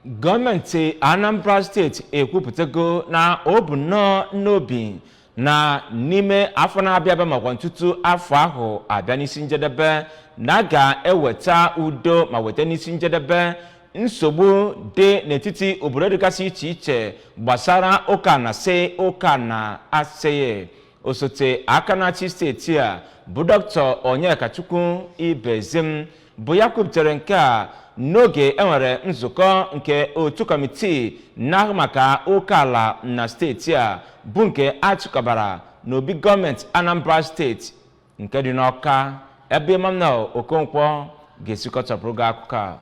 Gọọmenti Anambra Steeti ekwupụtago na ọ bụ n'obi na n'ime afọ na-abịa makwa ntutu afọ ahụ abịa n'isi njedebe na ga-eweta udo ma weta n'isi njedebe nsogbu dị n'etiti obodo dịgasị iche iche gbasara ụka na se ụka na aseye. Osote aka na-achị steeti a bụ Dr. Onyekachukwu Ibezim bụ ya kwuputere nke a n'oge enwere nzukọ nke otu kọmitii na-ahụ maka oke ala na steeti a bụ nke achịkọbara n'obi gọọmenti Anambra steeti nke dị n'Ọka, ebe Emmanuel Okonkwo ga-esikọtapụrụ gị akụkọ a.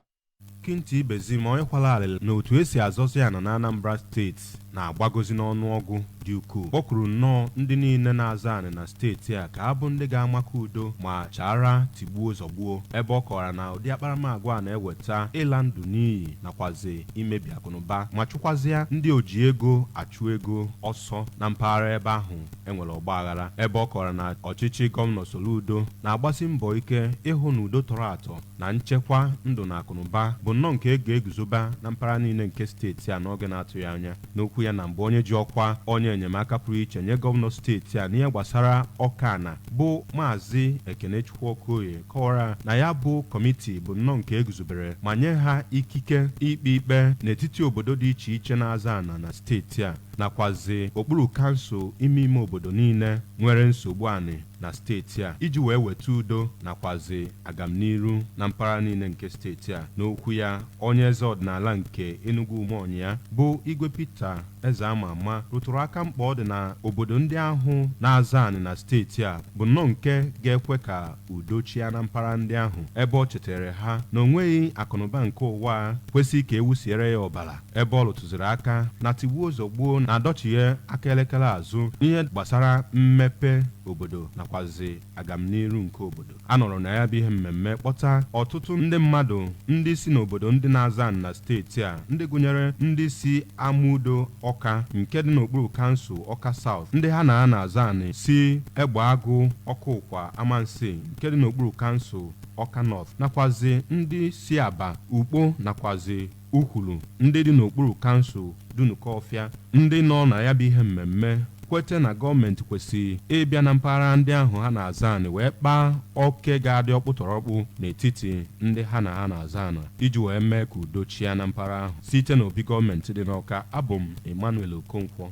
Kinti Ibezim onye kwala alịla na otu esi azọzi ya na Anambra steeti na-agbagozi n'ọnụọgụ dị ukwuu. Kpọkuru nnọọ ndị niile na-aza anị na steeti a ka abụ ndị ga-amaka udo ma chara tigbuo zọgbuo, ebe ọ kọwara na ụdị akparamagwa a na-eweta ịla ndụ n'iyi nakwazi imebi akụnụba ma chụkwazịa ndị oji ego achụ ego ọsọ na mpaghara ebe ahụ enwere ọgba aghara, ebe ọ kọwara na ọchịchị gọvanọ Soludo na-agbasi mbọ ike ịhụ na udo tọrọ atọ na nchekwa ndụ na akụnụba bụ nnọọ nke ga-eguzoba na mpaghara niile nke steeti a n'oge na-atụghị anya. N'okwu ya na mbụ onye ji ọkwa onye enyemaka pụrụ iche nye gọvanọ steeti a n'ihe gbasara Ọkana bụ Maazị Ekenechukwu Okoye kọwara na ya bụ kọmiti bụ nnọọ nke eguzobere ma nye ha ikike ikpe ikpe n'etiti obodo dị iche iche na-aza ana na steeti a nakwazi okpuru kansụl ime obodo niile nwere nsogbu anị na steeti a iji wee weta udo nakwazi agamniru na mpaghara niile nke steeti a. N'okwu ya onye eze ọdịnala nke Enugu Umeonyi ya bụ Igwe Peter eze ama ama rụtụrụ aka mkpa ọ dị na obodo ndị ahụ na-aza anị na steeti a bụ nnọọ nke ga-ekwe ka udo chia na mpaghara ndị ahụ, ebe ọ chetara ha na onweghị akụnụba nke ụwa kwesị ka ewusiere ya ọbara, ebe ọ lụtụziri aka na tigbuo zọgbuo na-adọchie aka elekere azụ ihe gbasara mmepe obodo nakwazi agamniru nke obodo. A nọrọ na ya bụ ihe mmemme kpọta ọtụtụ ndị mmadụ ndị si n'obodo ndị na-aza anị na steeti a, ndị gụnyere ndị si Amudo Ọka nke dị n'okpuru kansụl Ọka South, ndị ha na-aza anị si Egbe Agụ Ọka Ụkwa Amansi nke dị n'okpuru kansụl Ọka North, nakwazi ndị si Aba Ukpo nakwazi Ukwulu ndị dị n'okpuru kansụl Dunukọfịa. Ndị nọ na ya bụ ihe mmemme kwete na gọọmenti kwesịrị ịbịa na mpaghara ndị ahụ ha na-aza anị wee kpaa oke ga-adị ọkpụtọrọkpụ n'etiti ndị ha na-aza anị iji wee mee ka udo chia na mpaghara ahụ. Site n'obi gọọmenti dị n'Ọka, abụ m Emmanuel Okonkwo.